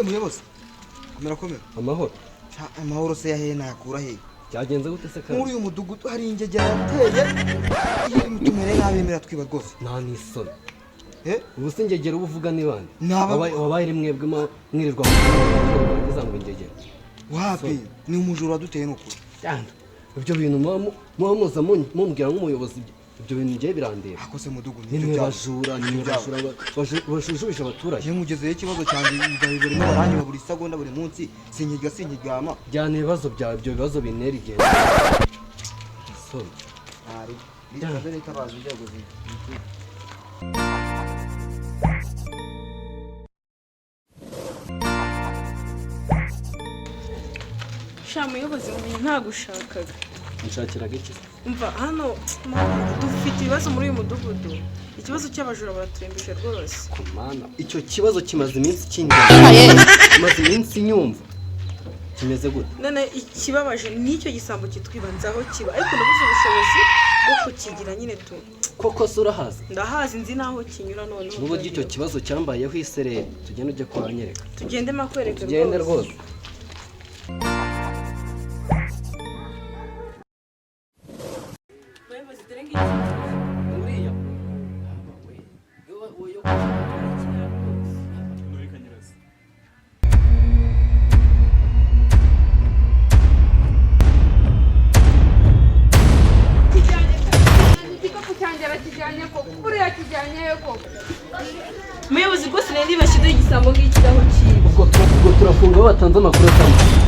muyobozi komera amahoro amahoro se yahe nakura he cyagenze gute se kandi muri uyu mudugudu hari ingegera yateye iyi mutumere nabemera twiba rwose nta nisoni ubu se ingegera ubuvuga ni bande wabaye mwebwe mwirirwa kuzanga ingegera wapi ni umujura waduteye n'ukuri cyane ibyo bintu muza mumbwira nk'umuyobozi ibyo bintu ngiye birandeba akose mudugudu ni bajura bajujubisha abaturage je mugezeyo ikibazo cyanjye ibyo barimo baranyiba buri segonda buri munsi sinkiryama byane ibibazo byawe ibyo bibazo binera igenda sorry ari bitaze reka baje inzego muyobozi ntagushakaga nshakiraga iki umva hano dufite ibibazo muri uyu mudugudu ikibazo cy'abajura baraturembesha rwose kumana icyo kibazo kimaze iminsi kimaze iminsi nyumva kimeze gute none ikibabaje nicyo gisambo kitwibanzaho kiba ariko nabuze ubushobozi bwo kukigira nyine tu koko se urahazi ndahazi nzi naho kinyura none n'ubwo icyo kibazo cyambayeho isereri tugende ujye kuhanyereka tugende makwereke tugende rwose muyobozi rwose rero bashyizeho igisambo ng'ikiraho kibi ubwo turafunga batanze amakuru atandukanye